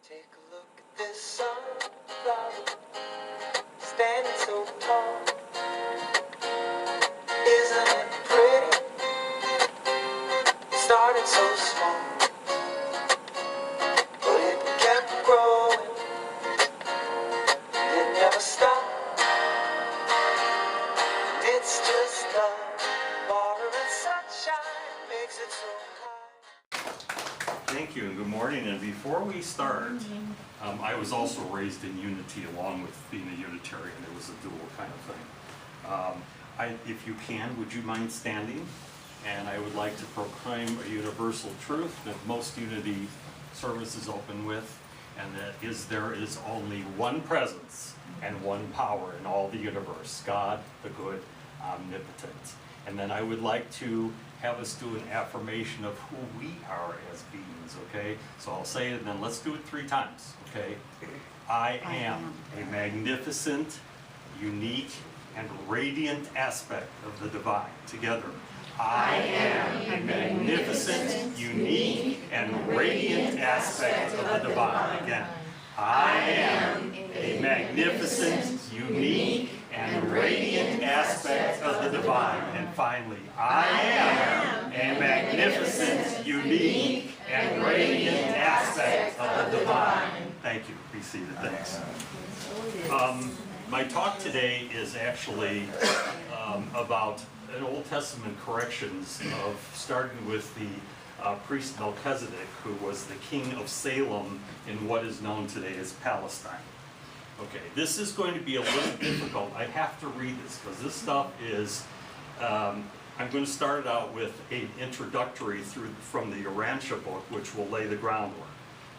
Take a look at this sunflower, standing so tall. Isn't it pretty? Started so small, but it kept growing. It never stopped. And it's just love. Water and sunshine makes it so high. Thank you and good morning. And before we start, I was also raised in unity along with being a Unitarian. It was a dual kind of thing. If you can, would you mind standing? And I would like to proclaim a universal truth that most unity services open with, and that there is only one presence and one power in all the universe, God, the good, omnipotent. And then I would like to have us do an affirmation of who we are as beings, okay? So I'll say it and then let's do it 3 times, okay? I am a magnificent, unique, and radiant aspect of the divine. Together. I am a magnificent, unique, and radiant aspect of the divine. Again. I am a magnificent, unique, and radiant aspect of the divine. And finally, I am a magnificent, unique, and radiant aspect of the divine. Thank you. Be seated. Thanks. My talk today is actually about an Old Testament corrections of starting with the priest Melchizedek, who was the king of Salem in what is known today as Palestine. Okay, this is going to be a little difficult. I have to read this because this stuff is, I'm going to start it out with an introductory from the Urantia book, which will lay the groundwork.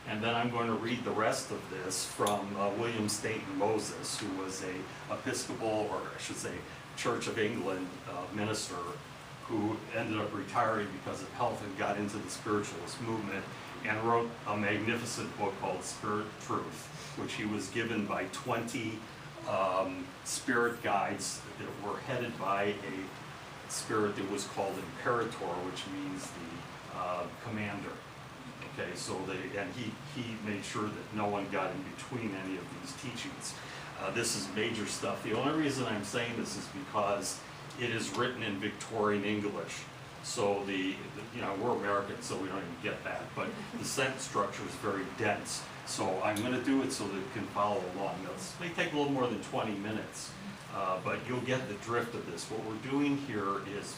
And then I'm going to read the rest of this from William Stainton Moses, who was a Episcopal, or I should say, Church of England minister, who ended up retiring because of health and got into the Spiritualist movement and wrote a magnificent book called Spirit Truth, which he was given by 20 spirit guides that were headed by a spirit that was called Imperator, which means the commander. Okay, so he made sure that no one got in between any of these teachings. This is major stuff. The only reason I'm saying this is because it is written in Victorian English. So we're Americans, so we don't even get that. But the sentence structure is very dense. So I'm going to do it so that you can follow along. This may take a little more than 20 minutes, but you'll get the drift of this. What we're doing here is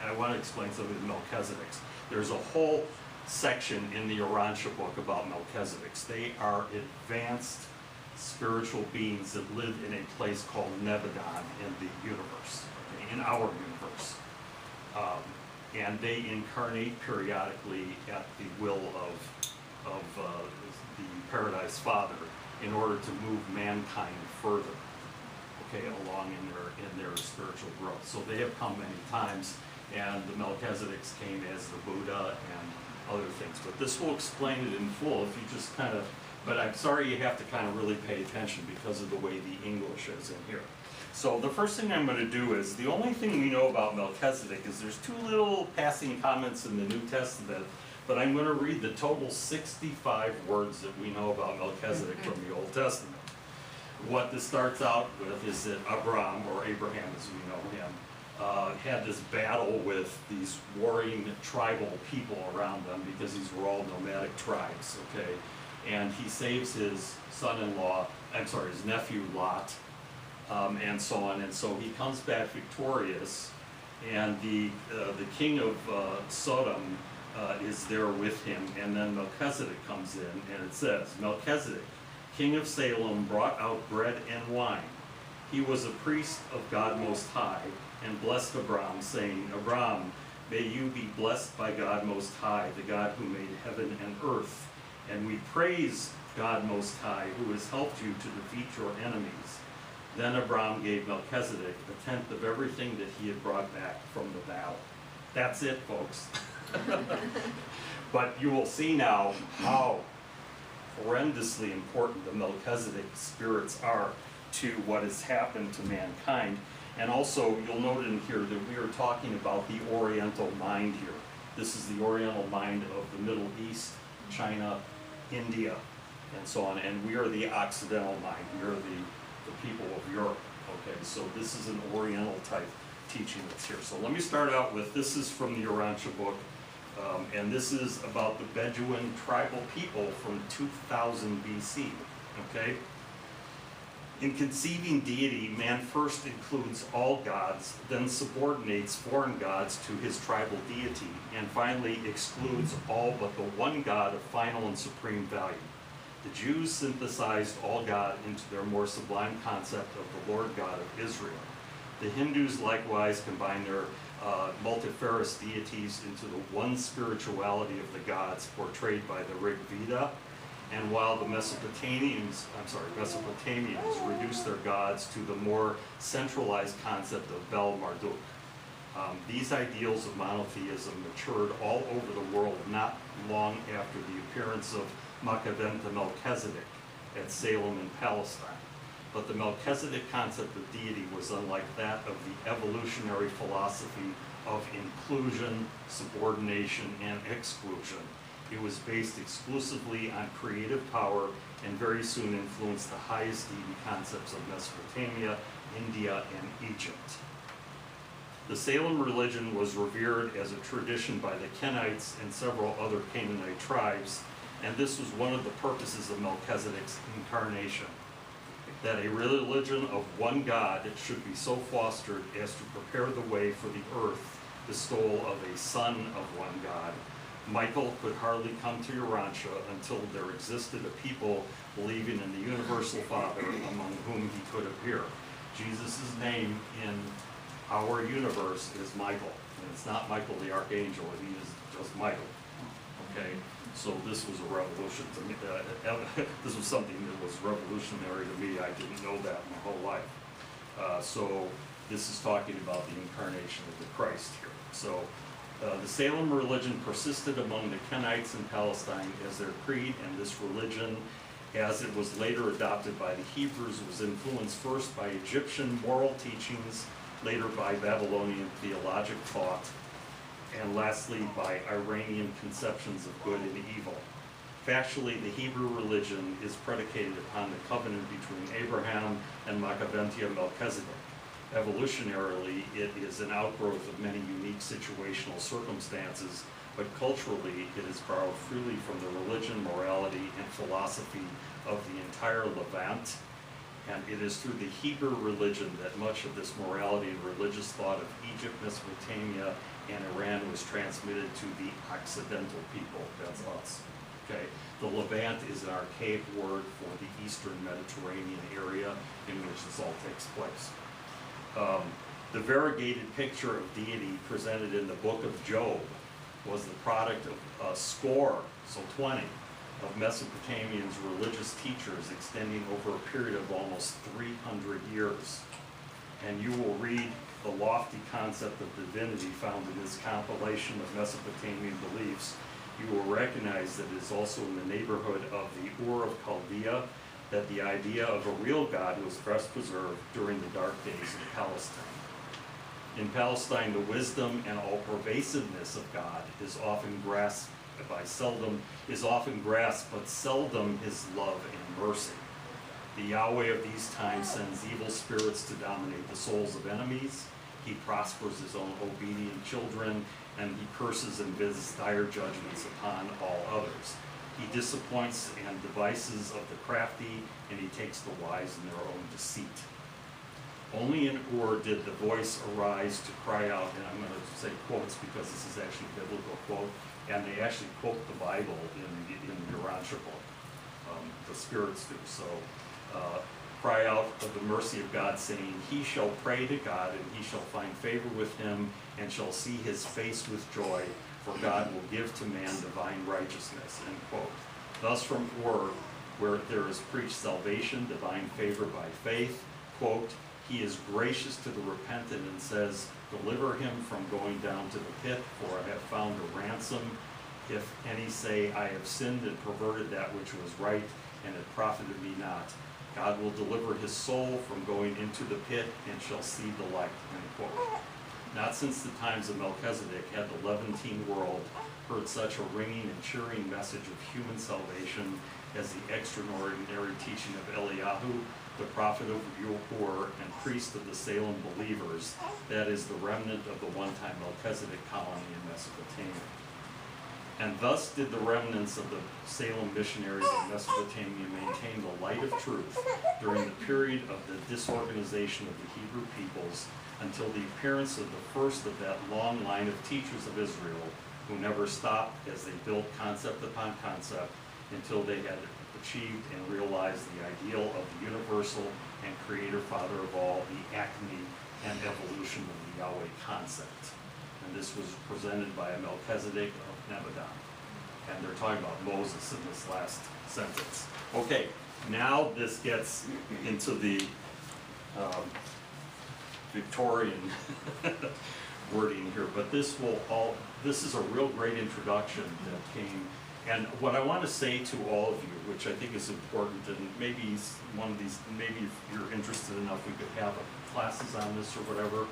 I want to explain something of the Melchizedeks. There's a whole section in the Urantia book about Melchizedeks. They are advanced spiritual beings that live in a place called Nebadon in the universe, in our universe. And they incarnate periodically at the will of the Paradise Father in order to move mankind further, okay, along in their spiritual growth. So they have come many times, and the Melchizedeks came as the Buddha and other things. But this will explain it in full if you just but I'm sorry you have to kind of really pay attention because of the way the English is in here. So the first thing I'm going to do is, the only thing we know about Melchizedek is there's 2 little passing comments in the New Testament, but I'm going to read the total 65 words that we know about Melchizedek from the Old Testament. What this starts out with is that Abraham, or Abraham as we know him, had this battle with these warring tribal people around them because these were all nomadic tribes, okay? And he saves his his nephew Lot, and so on. And so he comes back victorious, and the king of Sodom is there with him. And then Melchizedek comes in, and it says, Melchizedek, king of Salem, brought out bread and wine. He was a priest of God Most High, and blessed Abraham, saying, Abraham, may you be blessed by God Most High, the God who made heaven and earth. And we praise God Most High, who has helped you to defeat your enemies. Then Abraham gave Melchizedek 1/10 of everything that he had brought back from the battle. That's it, folks. But you will see now how horrendously important the Melchizedek spirits are to what has happened to mankind. And also, you'll note in here that we are talking about the Oriental mind here. This is the Oriental mind of the Middle East, China, India. and so on. And we are the Occidental mind. We are the people of Europe. Okay, so this is an Oriental type teaching that's here. So let me start out with, this is from the Urantia book, and this is about the Bedouin tribal people from 2000 BC. Okay? In conceiving deity, man first includes all gods, then subordinates foreign gods to his tribal deity, and finally excludes all but the one God of final and supreme value. The Jews synthesized all God into their more sublime concept of the Lord God of Israel. The Hindus likewise combine their multifarious deities into the one spirituality of the gods portrayed by the Rig Veda, and while the Mesopotamians reduced their gods to the more centralized concept of Bel Marduk. These ideals of monotheism matured all over the world not long after the appearance of Macaventa Melchizedek at Salem in Palestine. But the Melchizedek concept of deity was unlike that of the evolutionary philosophy of inclusion, subordination, and exclusion. It was based exclusively on creative power and very soon influenced the highest deity concepts of Mesopotamia, India, and Egypt. The Salem religion was revered as a tradition by the Kenites and several other Canaanite tribes, and this was one of the purposes of Melchizedek's incarnation, that a religion of one God should be so fostered as to prepare the way for the earth, bestowal of a son of one God. Michael could hardly come to Urantia until there existed a people believing in the universal Father among whom he could appear. Jesus' name in our universe is Michael, and it's not Michael the Archangel, he is just Michael. Okay, so this was a revolution to me. This was something that was revolutionary to me. I didn't know that my whole life. So this is talking about the incarnation of the Christ here. So the Salem religion persisted among the Kenites in Palestine as their creed, and this religion, as it was later adopted by the Hebrews, was influenced first by Egyptian moral teachings, later by Babylonian theologic thought, and lastly by Iranian conceptions of good and evil. Factually, the Hebrew religion is predicated upon the covenant between Abraham and Maccabentia Melchizedek. Evolutionarily, it is an outgrowth of many unique situational circumstances, but culturally it is borrowed freely from the religion, morality, and philosophy of the entire Levant, and it is through the Hebrew religion that much of this morality and religious thought of Egypt, Mesopotamia, and Iran was transmitted to the Occidental people. That's us. Okay. The Levant is an archaic word for the Eastern Mediterranean area in which this all takes place. The variegated picture of deity presented in the book of Job was the product of a score, so 20, of Mesopotamians' religious teachers extending over a period of almost 300 years. And you will read the lofty concept of divinity found in this compilation of Mesopotamian beliefs. You will recognize that it is also in the neighborhood of the Ur of Chaldea that the idea of a real God was best preserved during the dark days of Palestine. In Palestine, the wisdom and all-pervasiveness of God is often grasped, but seldom his love and mercy. The Yahweh of these times sends evil spirits to dominate the souls of enemies. He prospers his own obedient children, and he curses and visits dire judgments upon all others. He disappoints and devices of the crafty, and he takes the wise in their own deceit. Only in Ur did the voice arise to cry out, and I'm going to say quotes because this is actually a biblical quote, and they actually quote the Bible in the Urantia book. The spirits do. So, cry out of the mercy of God, saying, he shall pray to God, and he shall find favor with him, and shall see his face with joy, for God will give to man divine righteousness, end quote. Thus from Ur, where there is preached salvation, divine favor by faith, quote, he is gracious to the repentant and says, deliver him from going down to the pit, for I have found a ransom. If any say, I have sinned and perverted that which was right, and it profited me not, God will deliver his soul from going into the pit and shall see the light, end quote. Not since the times of Melchizedek had the Levantine world heard such a ringing and cheering message of human salvation as the extraordinary teaching of Eliyahu, the prophet of Ur and priest of the Salem believers, that is the remnant of the one-time Melchizedek colony in Mesopotamia. And thus did the remnants of the Salem missionaries in Mesopotamia maintain the light of truth during the period of the disorganization of the Hebrew peoples until the appearance of the first of that long line of teachers of Israel who never stopped as they built concept upon concept until they had achieved and realized the ideal of the universal and creator father of all, the acme and evolution of the Yahweh concept. And this was presented by a Melchizedek of Nebadon. And they're talking about Moses in this last sentence. Okay, now this gets into the Victorian wording here, but this is a real great introduction that came. And what I want to say to all of you, which I think is important, and maybe one of these, maybe if you're interested enough, we could have classes on this or whatever,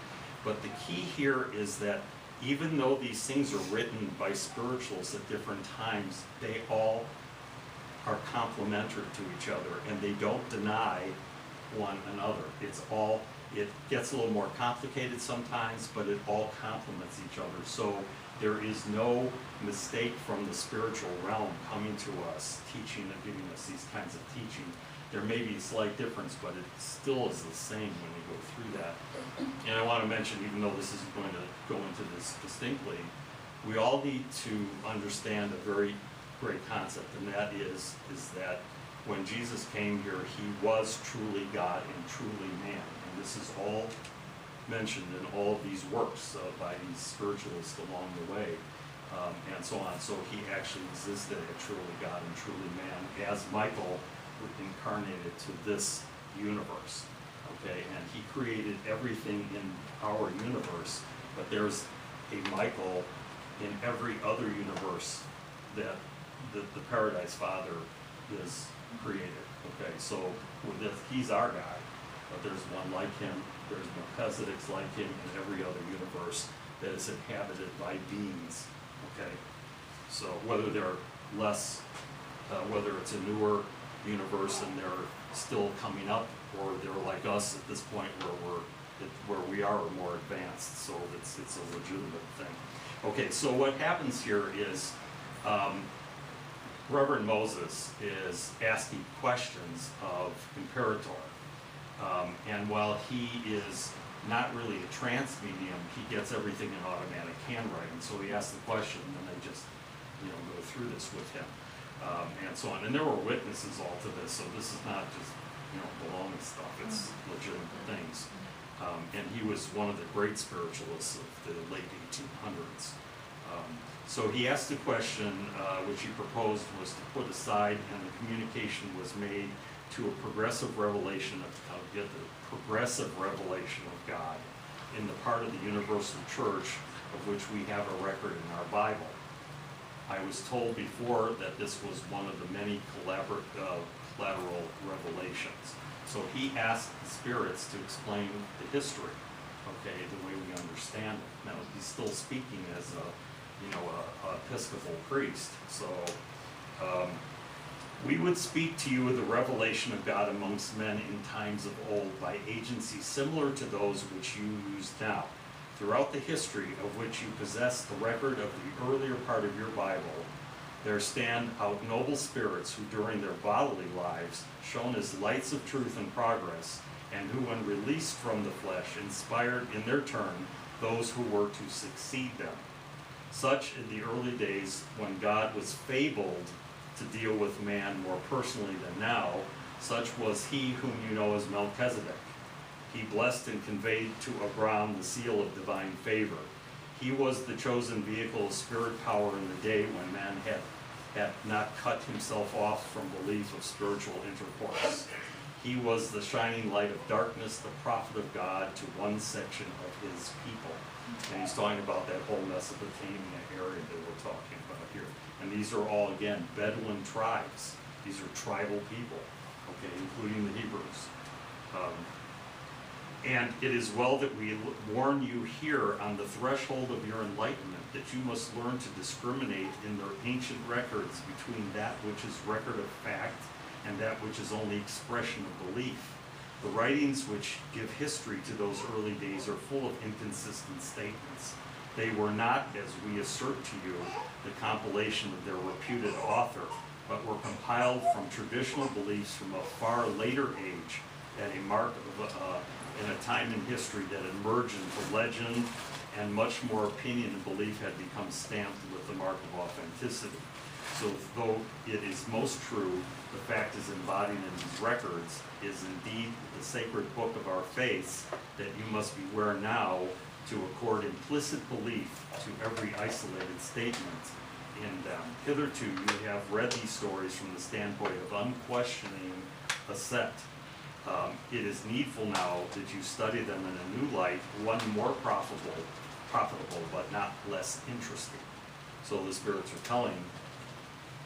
but the key here is that even though these things are written by spiritualists at different times, they all are complementary to each other, and they don't deny one another. It gets a little more complicated sometimes, but it all complements each other. So there is no mistake from the spiritual realm coming to us, teaching and giving us these kinds of teaching. There may be a slight difference, but it still is the same when we go through that. And I want to mention, even though this isn't going to go into this distinctly, we all need to understand a very great concept, and that is that when Jesus came here, he was truly God and truly man. And this is all mentioned in all of these works by these spiritualists along the way, and so on. So he actually existed as truly God and truly man, as Michael incarnated to this universe. Okay, and he created everything in our universe, but there's a Michael in every other universe that the Paradise Father is created. Okay, so with this, he's our guy, but there's one like him. There's Melchizedek's like him in every other universe that is inhabited by beings. Okay, so whether they're less, whether it's a newer universe and they're still coming up, or they're like us at this point where we are more advanced. So it's a legitimate thing. Okay, so what happens here is Reverend Moses is asking questions of Imperator. And while he is not really a trance medium, he gets everything in automatic handwriting. So he asks the question, and they just, go through this with him, and so on. And there were witnesses all to this, so this is not just, baloney stuff. It's legitimate things. And he was one of the great spiritualists of the late 1800s. So he asked a question, which he proposed was to put aside, and the communication was made to a progressive revelation of God in the part of the universal church of which we have a record in our Bible. I was told before that this was one of the many collateral revelations. So he asked the spirits to explain the history, okay, the way we understand it. Now he's still speaking as a Episcopal priest. So we would speak to you of the revelation of God amongst men in times of old by agencies similar to those which you use now. Throughout the history of which you possess the record of the earlier part of your Bible, there stand out noble spirits who during their bodily lives shone as lights of truth and progress, and who when released from the flesh inspired in their turn those who were to succeed them. Such in the early days when God was fabled to deal with man more personally than now, such was he whom you know as Melchizedek. He blessed and conveyed to Abraham the seal of divine favor. He was the chosen vehicle of spirit power in the day when man had not cut himself off from belief of spiritual intercourse. He was the shining light of darkness, the prophet of God to one section of his people. And he's talking about that whole Mesopotamia area that we're talking about here. And these are all, again, Bedouin tribes. These are tribal people, okay, including the Hebrews. And it is well that we warn you here on the threshold of your enlightenment that you must learn to discriminate in their ancient records between that which is record of fact and that which is only expression of belief. The writings which give history to those early days are full of inconsistent statements. They were not, as we assert to you, the compilation of their reputed author, but were compiled from traditional beliefs from a far later age, at a mark of in a time in history that had merged into legend, and much more opinion and belief had become stamped with the mark of authenticity. So though it is most true, the fact is embodied in these records, is indeed the sacred book of our faith that you must beware now to accord implicit belief to every isolated statement in them. Hitherto you have read these stories from the standpoint of unquestioning assent. It is needful now that you study them in a new light, one more profitable, but not less interesting. So the spirits are telling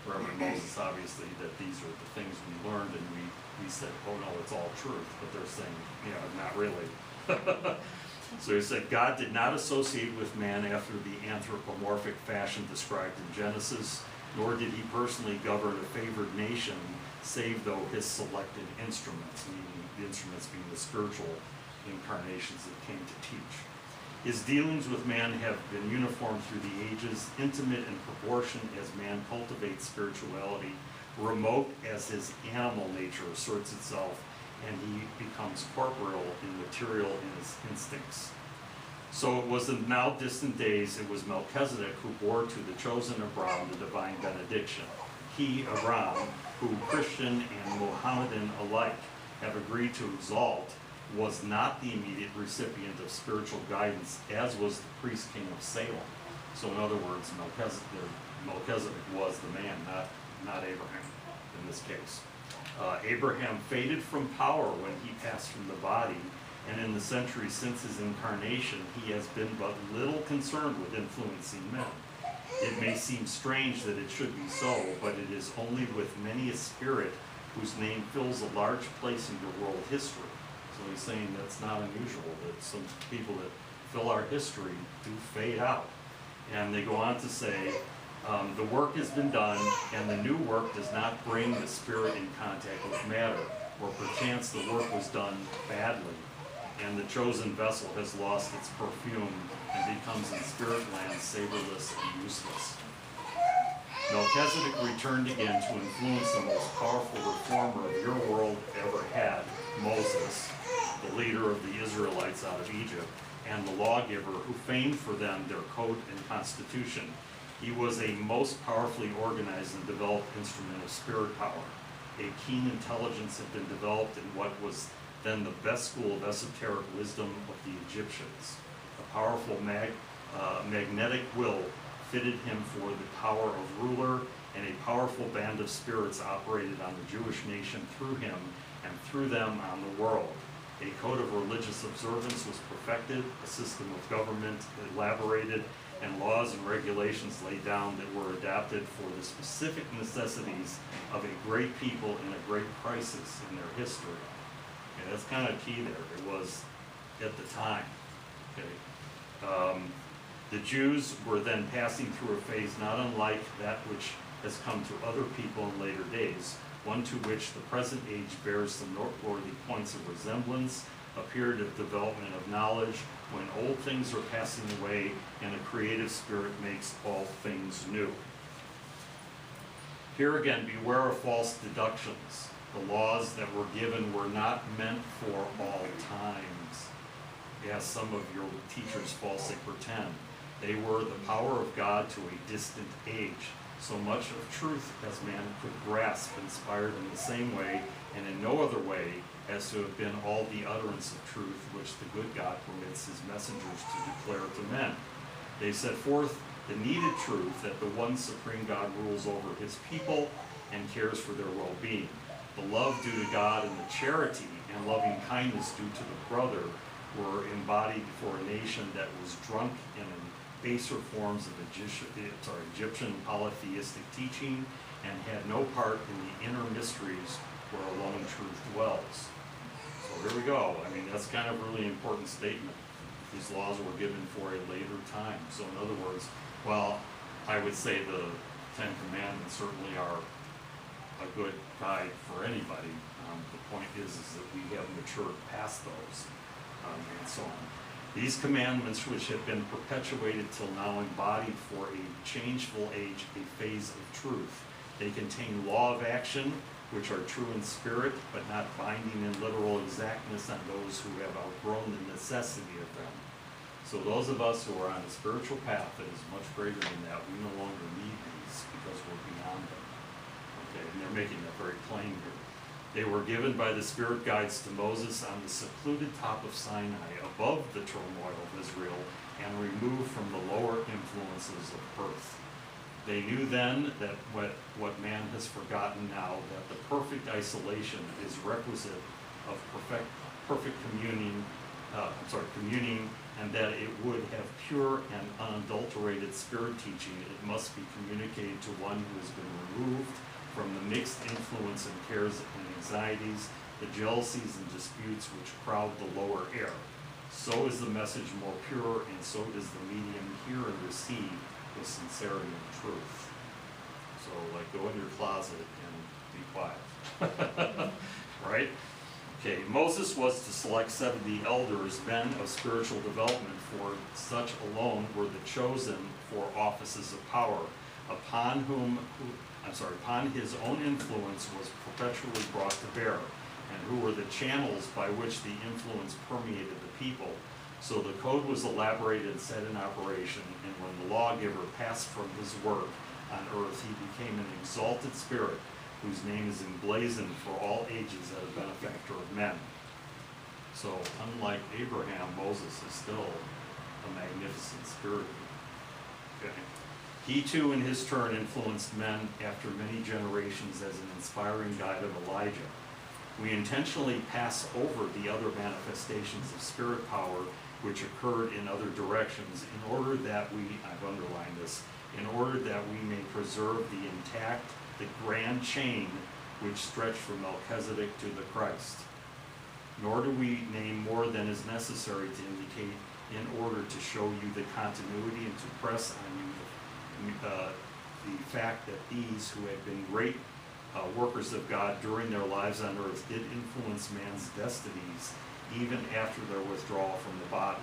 Reverend Moses, obviously, that these are the things we learned, and we said, oh no, it's all truth, but they're saying, not really. So he said, God did not associate with man after the anthropomorphic fashion described in Genesis, nor did he personally govern a favored nation, save though his selected instruments, meaning the instruments being the spiritual incarnations that came to teach. His dealings with man have been uniform through the ages, intimate in proportion as man cultivates spirituality, remote as his animal nature asserts itself, and he becomes corporeal and material in his instincts. So it was in now distant days, it was Melchizedek who bore to the chosen Abram the divine benediction. He, Abram, who Christian and Mohammedan alike have agreed to exalt, was not the immediate recipient of spiritual guidance, as was the priest king of Salem. So in other words, Melchizedek was the man, not Abraham in this case. Abraham faded from power when he passed from the body, and in the centuries since his incarnation, he has been but little concerned with influencing men. It may seem strange that it should be so, but it is only with many a spirit whose name fills a large place in your world history. So he's saying that's not unusual, that some people that fill our history do fade out. And they go on to say, the work has been done, and the new work does not bring the spirit in contact with matter, or perchance the work was done badly, and the chosen vessel has lost its perfume and becomes in spirit land savorless and useless. Melchizedek returned again to influence the most powerful reformer of your world ever had, Moses, the leader of the Israelites out of Egypt, and the lawgiver who framed for them their code and constitution. He was a most powerfully organized and developed instrument of spirit power. A keen intelligence had been developed in what was then the best school of esoteric wisdom of the Egyptians. A powerful magnetic will fitted him for the power of ruler, and a powerful band of spirits operated on the Jewish nation through him and through them on the world. A code of religious observance was perfected, a system of government elaborated, and laws and regulations laid down that were adapted for the specific necessities of a great people in a great crisis in their history. Okay, that's kind of key there. It was at the time. Okay. The Jews were then passing through a phase not unlike that which has come to other people in later days, one to which the present age bears some noteworthy points of resemblance, a period of development of knowledge, when old things are passing away and a creative spirit makes all things new. Here again, beware of false deductions. The laws that were given were not meant for all times, as some of your teachers falsely pretend. They were the power of God to a distant age. So much of truth as man could grasp, inspired in the same way and in no other way as to have been all the utterance of truth which the good God permits his messengers to declare to men. They set forth the needed truth that the one supreme God rules over his people and cares for their well-being. The love due to God and the charity and loving kindness due to the brother were embodied for a nation that was drunk in baser forms of Egyptian polytheistic teaching and had no part in the inner mysteries where alone truth dwells. So here we go. I mean, that's kind of really important statement. These laws were given for a later time. So in other words, while I would say the Ten Commandments certainly are a good guide for anybody, the point is that we have matured past those, and so on. These commandments, which have been perpetuated till now, embody for a changeful age a phase of truth. They contain law of action, which are true in spirit, but not binding in literal exactness on those who have outgrown the necessity of them. So those of us who are on a spiritual path that is much greater than that, we no longer need these because we're beyond them. Okay, and they're making that very plain here. They were given by the Spirit guides to Moses on the secluded top of Sinai, above the turmoil of Israel, and removed from the lower influences of earth. They knew then that what man has forgotten now, that the perfect isolation is requisite of perfect communing, and that it would have pure and unadulterated spirit teaching. It must be communicated to one who has been removed from the mixed influence and cares and anxieties, the jealousies and disputes which crowd the lower air. So is the message more pure, and so does the medium hear and receive with sincerity and truth. So, like, go in your closet and be quiet. Right? Okay, Moses was to select 70 elders, men of spiritual development, for such alone were the chosen for offices of power, upon his own influence was perpetually brought to bear, and who were the channels by which the influence permeated the people. So the code was elaborated and set in operation, and when the lawgiver passed from his work on earth, he became an exalted spirit, whose name is emblazoned for all ages as a benefactor of men. So unlike Abraham, Moses is still a magnificent spirit. Okay. He too, in his turn, influenced men after many generations as an inspiring guide of Elijah. We intentionally pass over the other manifestations of spirit power which occurred in other directions in order that I've underlined this, in order that we may preserve the grand chain which stretched from Melchizedek to the Christ. Nor do we name more than is necessary to indicate in order to show you the continuity and to press on you the fact that these who had been great workers of God during their lives on earth did influence man's destinies even after their withdrawal from the body.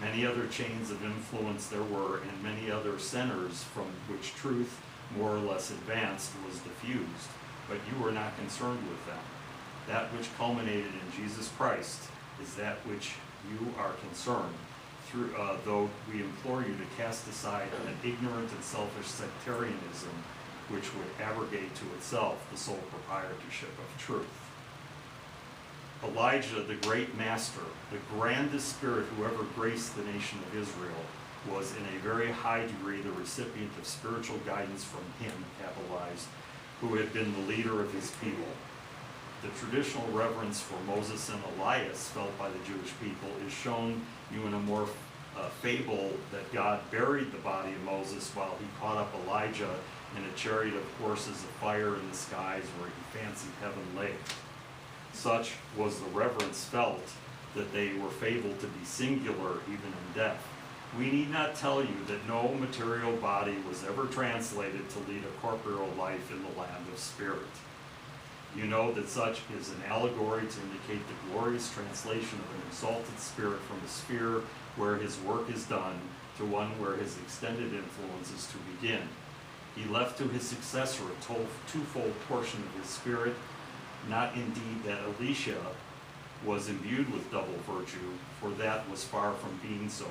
Many other chains of influence there were, and many other centers from which truth, more or less advanced, was diffused, but you were not concerned with them. That which culminated in Jesus Christ is that which you are concerned, though we implore you to cast aside an ignorant and selfish sectarianism which would abrogate to itself the sole proprietorship of truth. Elijah, the great master, the grandest spirit who ever graced the nation of Israel, was in a very high degree the recipient of spiritual guidance from him, capitalized, who had been the leader of his people. The traditional reverence for Moses and Elias felt by the Jewish people is shown you in a more fable that God buried the body of Moses while he caught up Elijah in a chariot of horses of fire in the skies where he fancied heaven lay. Such was the reverence felt that they were fabled to be singular even in death. We need not tell you that no material body was ever translated to lead a corporeal life in the land of spirit. You know that such is an allegory to indicate the glorious translation of an exalted spirit from a sphere where his work is done to one where his extended influence is to begin. He left to his successor a twofold portion of his spirit, not indeed that Elisha was imbued with double virtue, for that was far from being so,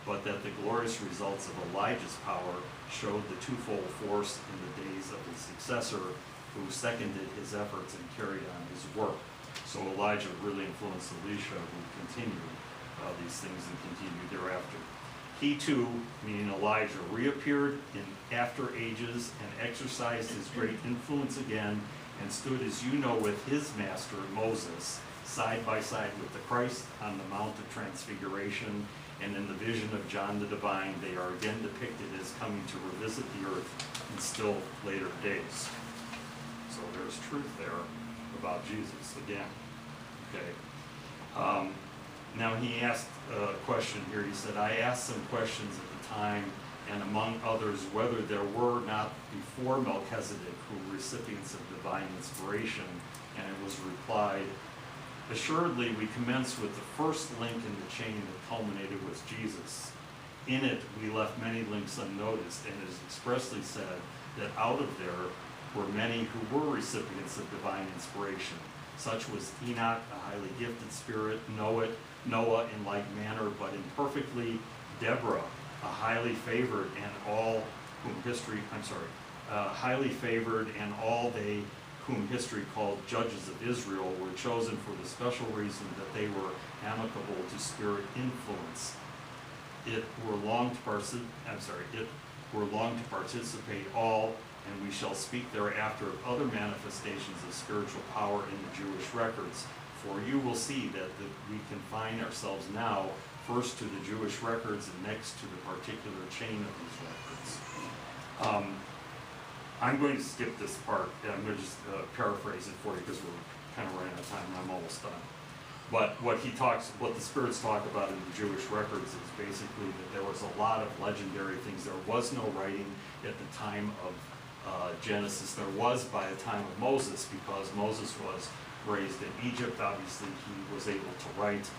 but that the glorious results of Elijah's power showed the twofold force in the days of his successor, who seconded his efforts and carried on his work. So Elijah really influenced Elisha, who continued these things and continued thereafter. He too, meaning Elijah, reappeared in after ages and exercised his great influence again, and stood, as you know, with his master Moses, side by side with the Christ on the Mount of Transfiguration, and in the vision of John the Divine, they are again depicted as coming to revisit the earth in still later days. So there's truth there about Jesus again. Okay. Now he asked a question here. He said, I asked some questions at the time, and among others, whether there were not before Melchizedek who were recipients of divine inspiration, and it was replied, assuredly, we commence with the first link in the chain that culminated with Jesus. In it, we left many links unnoticed, and it is expressly said that out of there were many who were recipients of divine inspiration. Such was Enoch, a highly gifted spirit, Noah in like manner, but imperfectly, Deborah, a highly favored, and all highly favored, and all they whom history called judges of Israel were chosen for the special reason that they were amicable to spirit influence. It were long to participate all, and we shall speak thereafter of other manifestations of spiritual power in the Jewish records. For you will see that we confine ourselves now first to the Jewish records and next to the particular chain of these records. I'm going to skip this part, and I'm going to just paraphrase it for you because we're kind of running out of time and I'm almost done. But what the spirits talk about in the Jewish records is basically that there was a lot of legendary things. There was no writing at the time of Genesis. There was by the time of Moses, because Moses was raised in Egypt. Obviously, he was able to write,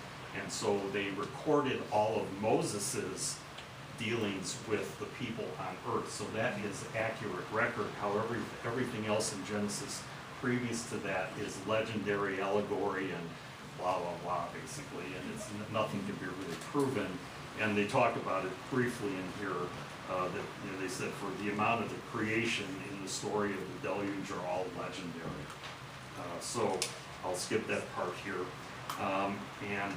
and so they recorded all of Moses's dealings with the people on earth. So that is accurate record. However, everything else in Genesis previous to that is legendary, allegory, and blah, blah, blah, basically, and it's nothing can be really proven. And they talk about it briefly in here, that they said for the amount of the creation in the story of the deluge are all legendary. So I'll skip that part here. And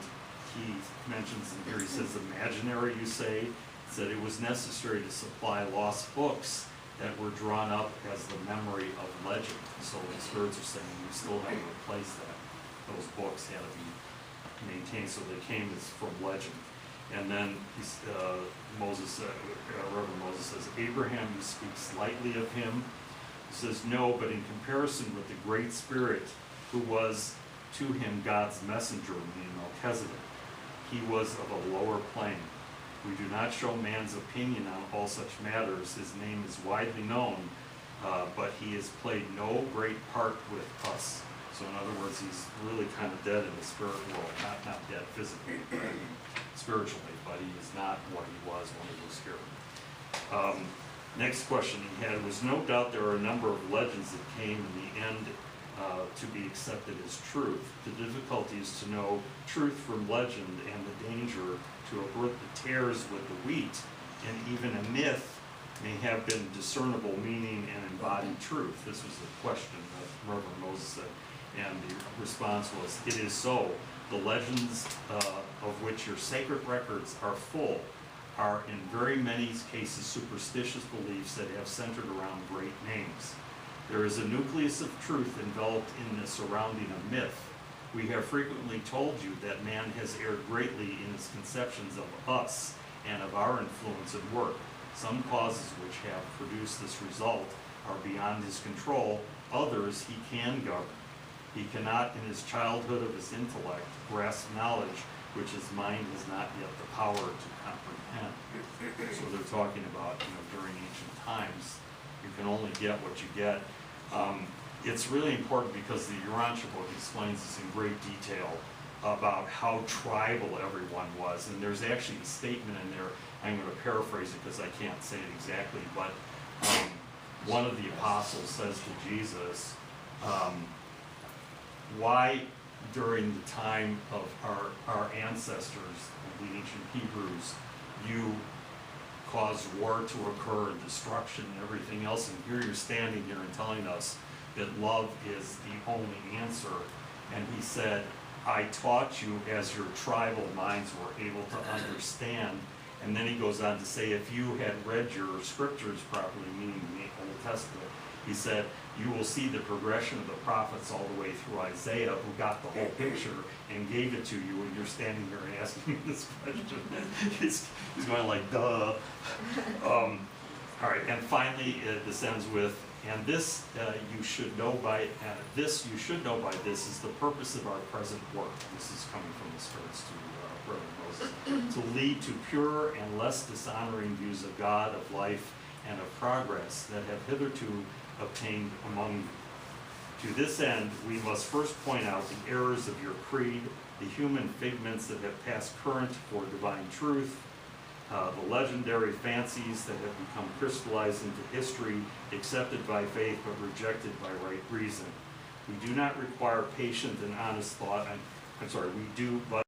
he mentions in here, he says, imaginary, you say, said it was necessary to supply lost books that were drawn up as the memory of legend. So the spirits are saying we still have to replace that. Those books had to be maintained, so they came as from legend. And then Reverend Moses says, Abraham, you speak slightly of him. He says, no, but in comparison with the great spirit who was to him God's messenger, meaning Melchizedek, he was of a lower plane. We do not show man's opinion on all such matters. His name is widely known, but he has played no great part with us. So in other words, he's really kind of dead in the spirit world. Not dead physically, but spiritually, but he is not what he was when he was here. Next question he had was, no doubt there are a number of legends that came in the end to be accepted as truth. The difficulty is to know truth from legend, and the danger to avert the tares with the wheat, and even a myth may have been discernible meaning and embodied truth. This was the question that Reverend Moses said, and the response was, it is so. The legends of which your sacred records are full are in very many cases superstitious beliefs that have centered around great names. There is a nucleus of truth enveloped in the surrounding of myth. We have frequently told you that man has erred greatly in his conceptions of us and of our influence and work. Some causes which have produced this result are beyond his control. Others he can govern. He cannot, in his childhood of his intellect, grasp knowledge which his mind has not yet the power to comprehend. So they're talking about, during ancient times, you can only get what you get. It's really important because the Urantia book explains this in great detail about how tribal everyone was. And there's actually a statement in there, I'm going to paraphrase it because I can't say it exactly, but one of the apostles says to Jesus, why during the time of our ancestors, the ancient Hebrews, you caused war to occur and destruction and everything else, and here you're standing here and telling us that love is the only answer. And he said, I taught you as your tribal minds were able to understand. And then he goes on to say, if you had read your scriptures properly, meaning the Old Testament, he said, you will see the progression of the prophets all the way through Isaiah, who got the whole picture and gave it to you, and you're standing here and asking me this question. He's going like, duh. All right, and finally, this ends with, And this you should know by this is the purpose of our present work. This is coming from the spirits to Reverend Moses, to lead to pure and less dishonoring views of God, of life, and of progress that have hitherto obtained among you. To this end, we must first point out the errors of your creed, the human figments that have passed current for divine truth, the legendary fancies that have become crystallized into history, accepted by faith but rejected by right reason. We do not require patient and honest thought, we do, but